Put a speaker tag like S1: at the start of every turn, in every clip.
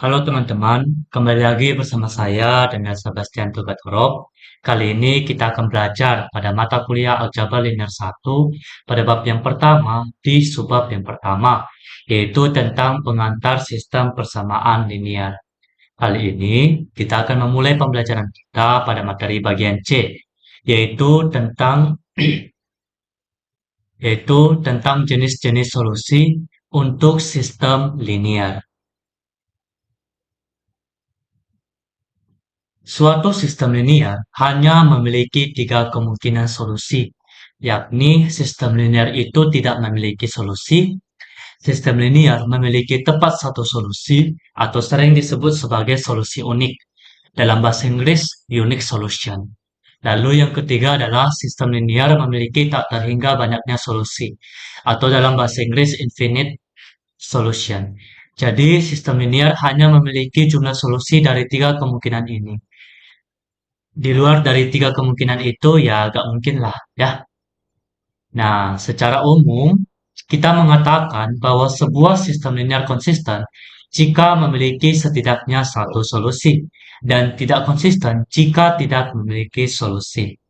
S1: Halo teman-teman, kembali lagi bersama saya dengan Sebastian Tugatorob. Kali ini kita akan belajar pada mata kuliah Aljabar Linear 1 pada bab yang pertama di subbab yang pertama, yaitu tentang pengantar sistem persamaan linear. Kali ini kita akan memulai pembelajaran kita pada materi bagian C, yaitu tentang jenis-jenis solusi untuk sistem linear. Suatu sistem linear hanya memiliki tiga kemungkinan solusi, yakni sistem linear itu tidak memiliki solusi, sistem linear memiliki tepat satu solusi, atau sering disebut sebagai solusi unik. Dalam bahasa Inggris, unique solution. Lalu yang ketiga adalah sistem linear memiliki tak terhingga banyaknya solusi, atau dalam bahasa Inggris infinite solution. Jadi sistem linear hanya memiliki jumlah solusi dari tiga kemungkinan ini. Di luar dari tiga kemungkinan itu ya agak mungkin lah ya. Nah, secara umum kita mengatakan bahwa sebuah sistem linear konsisten jika memiliki setidaknya satu solusi dan tidak konsisten jika tidak memiliki solusi.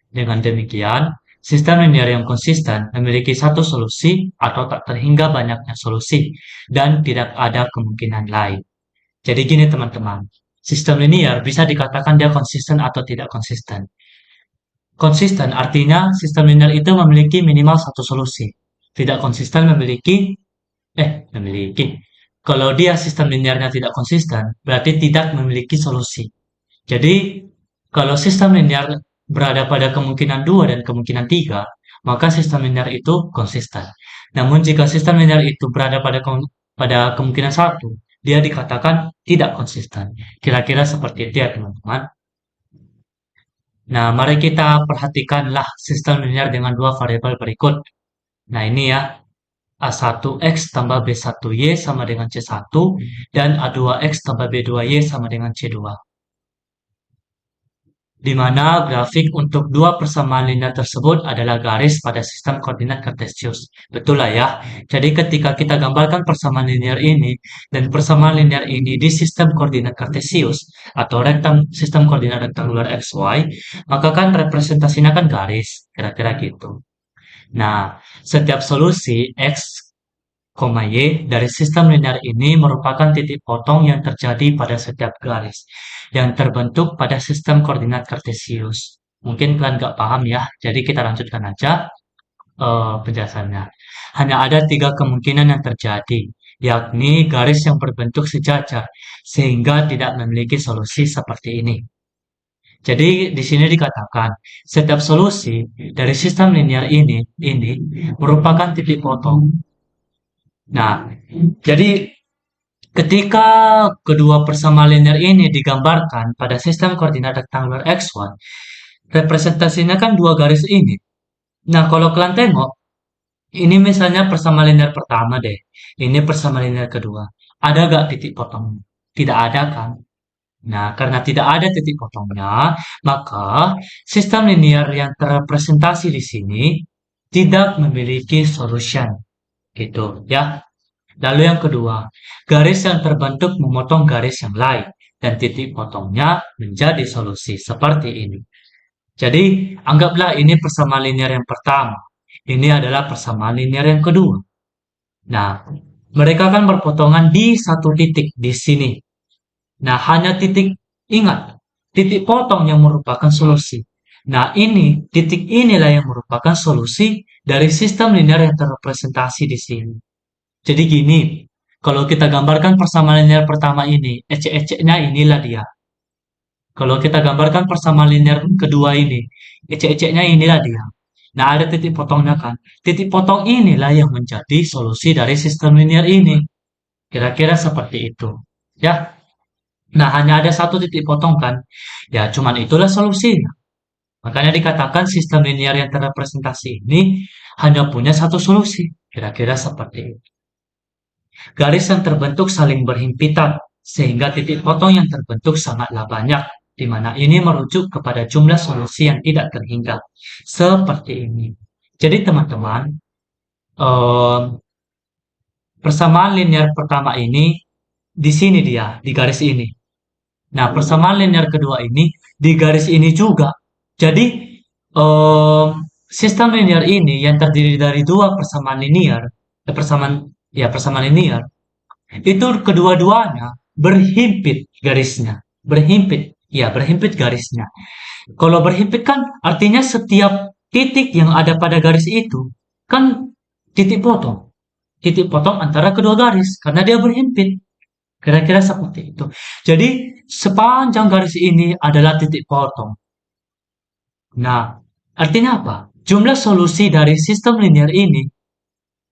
S1: Dengan demikian, sistem linear yang konsisten memiliki satu solusi atau tak terhingga banyaknya solusi dan tidak ada kemungkinan lain. Jadi gini teman-teman, sistem linear bisa dikatakan dia konsisten atau tidak konsisten. Konsisten artinya sistem linear itu memiliki minimal satu solusi. Tidak konsisten memiliki. Kalau dia sistem linearnya tidak konsisten, berarti tidak memiliki solusi. Jadi, kalau sistem linear berada pada kemungkinan 2 dan kemungkinan 3, maka sistem linear itu konsisten. Namun jika sistem linear itu berada pada kemungkinan 1, dia dikatakan tidak konsisten. Kira-kira seperti itu ya teman-teman. Nah, mari kita perhatikanlah sistem linear dengan dua variabel berikut. Nah, ini ya, A1X tambah B1Y sama dengan C1, dan A2X tambah B2Y sama dengan C2. Di mana grafik untuk dua persamaan linear tersebut adalah garis pada sistem koordinat kartesius. Betul lah ya. Jadi ketika kita gambarkan persamaan linear ini dan persamaan linear ini di sistem koordinat kartesius atau sistem koordinat rektangular XY, maka kan representasinya kan garis, kira-kira gitu. Nah, setiap solusi X, Y dari sistem linear ini merupakan titik potong yang terjadi pada setiap garis yang terbentuk pada sistem koordinat kartesius. Mungkin kalian nggak paham ya, jadi kita lanjutkan aja penjelasannya. Hanya ada tiga kemungkinan yang terjadi, yakni garis yang berbentuk sejajar sehingga tidak memiliki solusi seperti ini. Jadi di sini dikatakan setiap solusi dari sistem linear ini merupakan titik potong. Nah, jadi ketika kedua persamaan linear ini digambarkan pada sistem koordinat rektangular x1, representasinya kan dua garis ini. Nah, kalau kalian tengok, ini misalnya persamaan linear pertama deh. Ini persamaan linear kedua. Ada gak titik potong? Tidak ada kan? Nah, karena tidak ada titik potongnya, maka sistem linear yang terrepresentasi di sini tidak memiliki solution. Gitu ya. Lalu yang kedua, garis yang terbentuk memotong garis yang lain dan titik potongnya menjadi solusi seperti ini. Jadi, anggaplah ini persamaan linear yang pertama. Ini adalah persamaan linear yang kedua. Nah, mereka kan berpotongan di satu titik di sini. Nah, hanya ingat, titik potong yang merupakan solusi. Nah, titik inilah yang merupakan solusi dari sistem linear yang terrepresentasi di sini. Jadi gini, kalau kita gambarkan persamaan linear pertama ini, ecek-eceknya inilah dia. Kalau kita gambarkan persamaan linear kedua ini, ecek-eceknya inilah dia. Nah, ada titik potongnya kan. Titik potong inilah yang menjadi solusi dari sistem linear ini. Kira-kira seperti itu. Ya. Nah, hanya ada satu titik potong kan. Ya, cuman itulah solusinya. Makanya dikatakan sistem linear yang terrepresentasi ini hanya punya satu solusi. Kira-kira seperti itu. Garis yang terbentuk saling berhimpitan, sehingga titik potong yang terbentuk sangatlah banyak, di mana ini merujuk kepada jumlah solusi yang tidak terhingga. Seperti ini. Jadi teman-teman, persamaan linear pertama ini di sini dia, di garis ini. Nah, persamaan linear kedua ini di garis ini juga. Jadi, em, sistem linear ini yang terdiri dari dua persamaan linear, persamaan linear, itu kedua-duanya berhimpit garisnya. Berhimpit garisnya. Kalau berhimpit kan artinya setiap titik yang ada pada garis itu kan titik potong. Titik potong antara kedua garis karena dia berhimpit. Kira-kira seperti itu. Jadi sepanjang garis ini adalah titik potong. Nah, artinya apa? Jumlah solusi dari sistem linear ini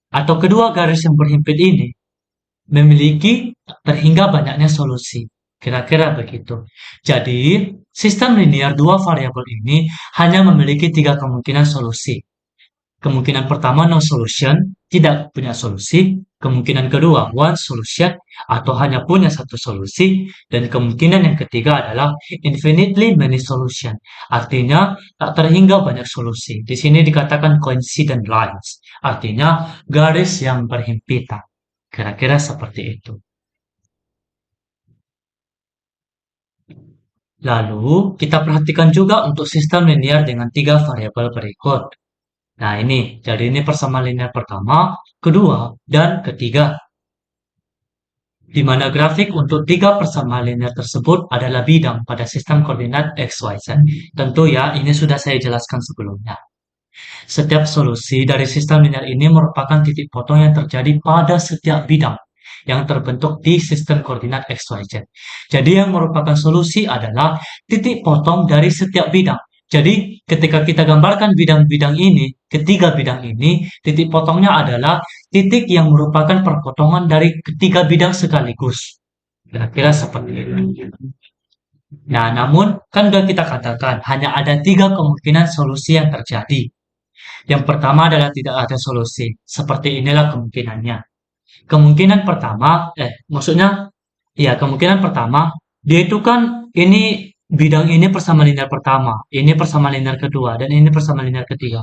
S1: atau kedua garis yang berhimpit ini memiliki terhingga banyaknya solusi. Kira-kira begitu. Jadi, sistem linear dua variabel ini hanya memiliki tiga kemungkinan solusi. Kemungkinan pertama no solution, tidak punya solusi. Kemungkinan kedua one solution atau hanya punya satu solusi. Dan kemungkinan yang ketiga adalah infinitely many solution. Artinya tak terhingga banyak solusi. Di sini dikatakan coincident lines. Artinya garis yang berhimpitan. Kira-kira seperti itu. Lalu kita perhatikan juga untuk sistem linear dengan tiga variabel berikut. Nah, jadi ini persamaan linear pertama, kedua, dan ketiga. Di mana grafik untuk tiga persamaan linear tersebut adalah bidang pada sistem koordinat X, Y, Z. Tentu ya, ini sudah saya jelaskan sebelumnya. Setiap solusi dari sistem linear ini merupakan titik potong yang terjadi pada setiap bidang yang terbentuk di sistem koordinat X, Y, Z. Jadi yang merupakan solusi adalah titik potong dari setiap bidang. Jadi ketika kita gambarkan bidang-bidang ini, ketiga bidang ini, titik potongnya adalah titik yang merupakan perpotongan dari ketiga bidang sekaligus. Kira-kira seperti itu. Nah, namun kan sudah kita katakan hanya ada tiga kemungkinan solusi yang terjadi. Yang pertama adalah tidak ada solusi. Seperti inilah kemungkinannya. Kemungkinan pertama, maksudnya, ya kemungkinan pertama, dia itu kan ini bidang ini persamaan linear pertama, ini persamaan linear kedua, dan ini persamaan linear ketiga.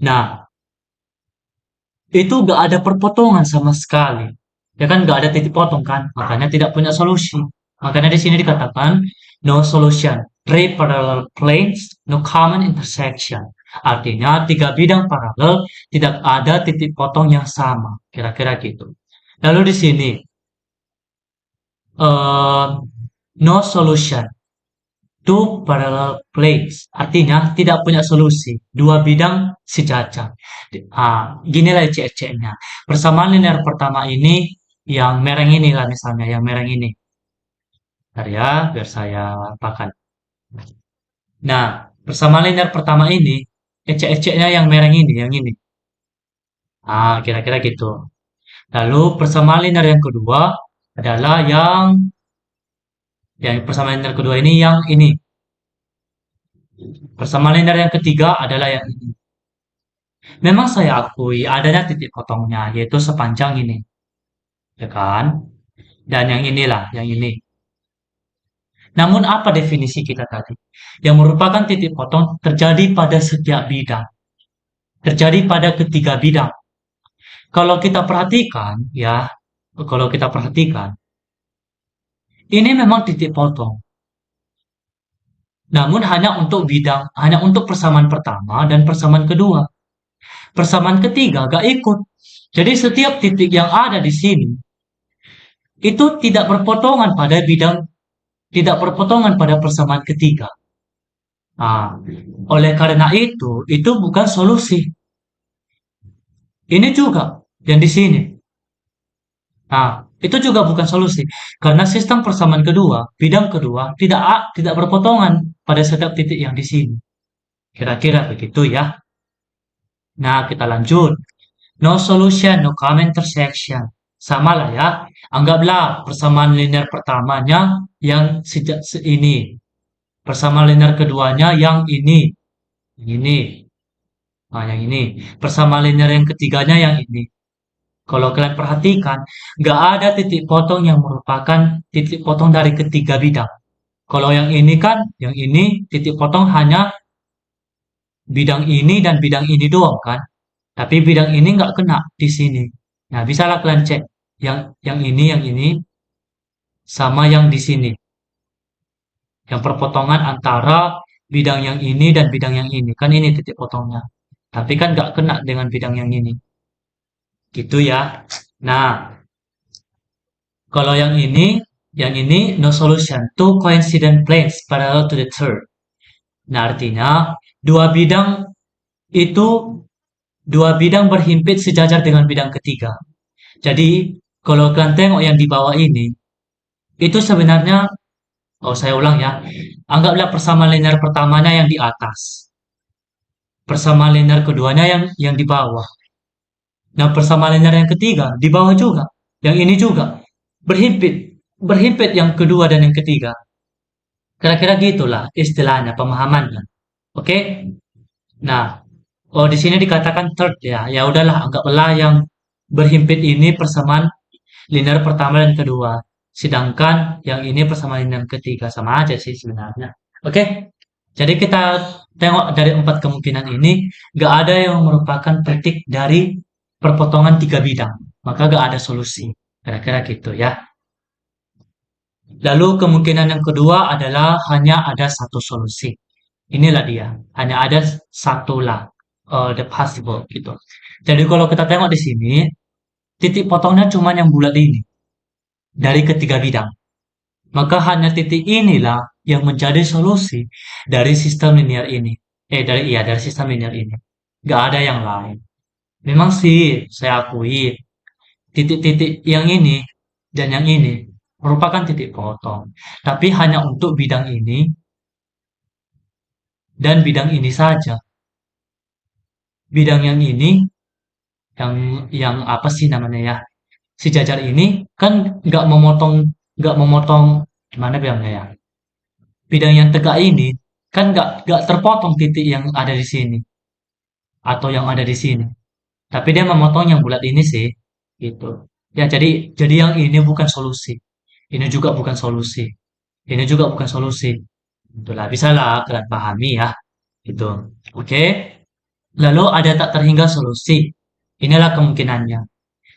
S1: Nah, itu gak ada perpotongan sama sekali. Ya kan gak ada titik potong kan, makanya tidak punya solusi. Makanya di sini dikatakan no solution, three parallel planes, no common intersection. Artinya tiga bidang paralel tidak ada titik potong yang sama, kira-kira gitu. Lalu di sini eh, no solution, two parallel planes, artinya tidak punya solusi, dua bidang sejajar. Ginilah cek-ceknya. Persamaan linear pertama ini yang merah ini lah misalnya, yang merah ini. Bentar ya, biar saya apakan. Nah, persamaan linear pertama ini, ecek-eceknya yang merah ini, yang ini. Kira-kira gitu. Lalu persamaan linear yang kedua adalah yang persamaan linear kedua ini yang ini. Persamaan linear yang ketiga adalah yang ini. Memang saya akui adanya titik potongnya, yaitu sepanjang ini. Ya kan? Dan yang inilah, yang ini. Namun apa definisi kita tadi? Yang merupakan titik potong terjadi pada setiap bidang. Terjadi pada ketiga bidang. Kalau kita perhatikan, ya, kalau kita perhatikan, ini memang titik potong. Namun hanya untuk persamaan pertama dan persamaan kedua. Persamaan ketiga gak ikut. Jadi setiap titik yang ada di sini itu tidak berpotongan pada bidang, tidak berpotongan pada persamaan ketiga. Nah, oleh karena itu bukan solusi. Ini juga yang di sini. Nah, itu juga bukan solusi karena sistem persamaan kedua, bidang kedua tidak berpotongan pada setiap titik yang di sini. Kira-kira begitu ya. Nah, kita lanjut. No solution, no common intersection. Sama lah ya. Anggaplah persamaan linear pertamanya yang sejak ini. Persamaan linear keduanya yang ini. Yang ini. Nah, yang ini. Persamaan linear yang ketiganya yang ini. Kalau kalian perhatikan, nggak ada titik potong yang merupakan titik potong dari ketiga bidang. Kalau yang ini kan, yang ini titik potong hanya bidang ini dan bidang ini doang kan. Tapi bidang ini nggak kena di sini. Nah, bisalah kalian cek yang ini, sama yang di sini. Yang perpotongan antara bidang yang ini dan bidang yang ini. Kan ini titik potongnya. Tapi kan nggak kena dengan bidang yang ini. Gitu ya. Nah, kalau yang ini no solution. Two coincident planes parallel to the third. Nah, artinya bidang itu dua bidang berhimpit sejajar dengan bidang ketiga. Jadi, kalau kalian tengok yang di bawah ini, itu sebenarnya, oh saya ulang ya, anggaplah persamaan linear pertamanya yang di atas, persamaan linear keduanya yang di bawah. Nah, persamaan linear yang ketiga di bawah juga, yang ini juga berhimpit, berhimpit yang kedua dan yang ketiga. Kira-kira gitulah istilahnya, pemahamannya. Oke? Nah, oh di sini dikatakan third ya. Ya udahlah, anggaplah yang berhimpit ini persamaan linear pertama dan kedua. Sedangkan yang ini persamaan linear ketiga, sama aja sih sebenarnya. Oke? Jadi kita tengok dari empat kemungkinan ini, gak ada yang merupakan titik dari perpotongan tiga bidang. Maka gak ada solusi. Kira-kira gitu ya. Lalu kemungkinan yang kedua adalah hanya ada satu solusi. Inilah dia. Hanya ada satu lah. The possible gitu. Jadi kalau kita tengok di sini, titik potongnya cuma yang bulat ini. Dari ketiga bidang. Maka hanya titik inilah yang menjadi solusi dari sistem linear ini. Dari sistem linear ini. Gak ada yang lain. Memang sih, saya akui, titik-titik yang ini dan yang ini merupakan titik potong. Tapi hanya untuk bidang ini dan bidang ini saja. Bidang yang ini, yang apa sih namanya ya? Si jajar ini kan nggak memotong gimana bilangnya ya? Bidang yang tegak ini kan nggak terpotong titik yang ada di sini atau yang ada di sini. Tapi dia memotong yang bulat ini sih, gitu. Ya jadi yang ini bukan solusi. Ini juga bukan solusi. Ini juga bukan solusi. Itulah bisa lah kalian pahami ya, gitu. Oke. Lalu ada tak terhingga solusi. Inilah kemungkinannya.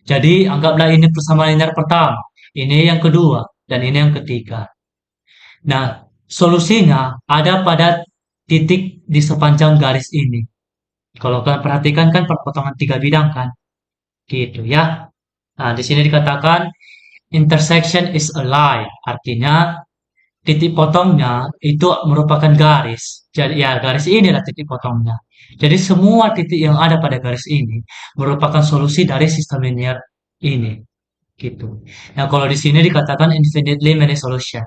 S1: Jadi anggaplah ini persamaan linear pertama, ini yang kedua, dan ini yang ketiga. Nah, solusinya ada pada titik di sepanjang garis ini. Kalau kalian perhatikan kan perpotongan tiga bidang kan, gitu ya. Nah, di sini dikatakan intersection is a line, artinya titik potongnya itu merupakan garis. Jadi ya garis inilah titik potongnya. Jadi semua titik yang ada pada garis ini merupakan solusi dari sistem linear ini. Gitu. Nah, kalau di sini dikatakan infinitely many solution.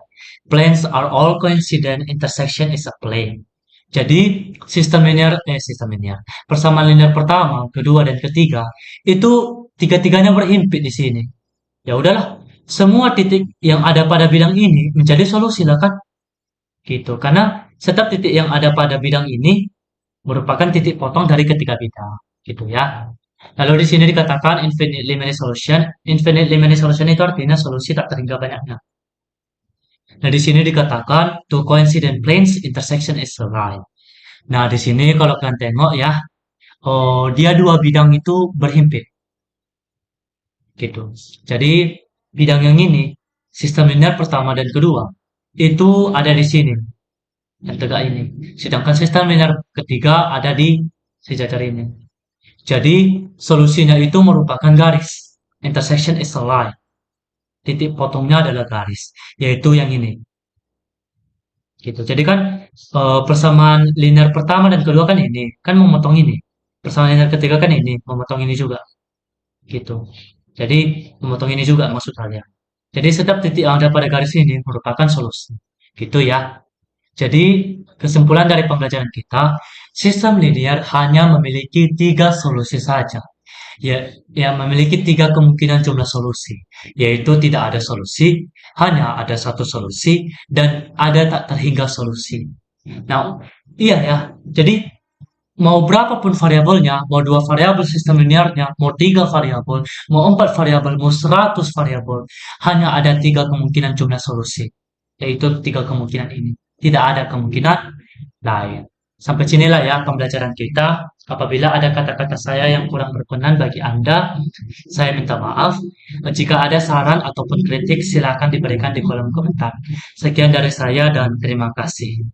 S1: Planes are all coincident, intersection is a plane. Jadi, sistem linear. Persamaan linear pertama, kedua, dan ketiga, itu tiga-tiganya berhimpit di sini. Ya udahlah, semua titik yang ada pada bidang ini menjadi solusi lah kan? Gitu. Karena setiap titik yang ada pada bidang ini merupakan titik potong dari ketiga bidang. Gitu ya. Lalu di sini dikatakan infinitely many solution. Infinitely many solution itu artinya solusi tak terhingga banyaknya. Nah, di sini dikatakan two coincident planes intersection is a line. Nah, di sini kalau kalian tengok ya, oh, dia dua bidang itu berhimpit. Gitu. Jadi, bidang yang ini, sistem linear pertama dan kedua, itu ada di sini, yang tegak ini. Sedangkan sistem linear ketiga ada di sejajar ini. Jadi, solusinya itu merupakan garis. Intersection is a line. Titik potongnya adalah garis, yaitu yang ini. Gitu. Jadi kan persamaan linear pertama dan kedua kan ini, kan memotong ini. Persamaan linear ketiga kan ini, memotong ini juga. Gitu. Jadi memotong ini juga maksud saya. Jadi setiap titik yang ada pada garis ini merupakan solusi. Gitu ya. Jadi kesimpulan dari pembelajaran kita, sistem linear hanya memiliki tiga solusi saja. Ya, yang memiliki tiga kemungkinan jumlah solusi, yaitu tidak ada solusi, hanya ada satu solusi, dan ada tak terhingga solusi. Nah, iya ya. Jadi mau berapapun variabelnya, mau dua variabel sistem linearnya, mau tiga variabel, mau empat variabel, mau 100 variabel, hanya ada tiga kemungkinan jumlah solusi, yaitu tiga kemungkinan ini. Tidak ada kemungkinan lain. Sampai sinilah ya pembelajaran kita. Apabila ada kata-kata saya yang kurang berkenan bagi Anda, saya minta maaf. Jika ada saran ataupun kritik, silakan diberikan di kolom komentar. Sekian dari saya dan terima kasih.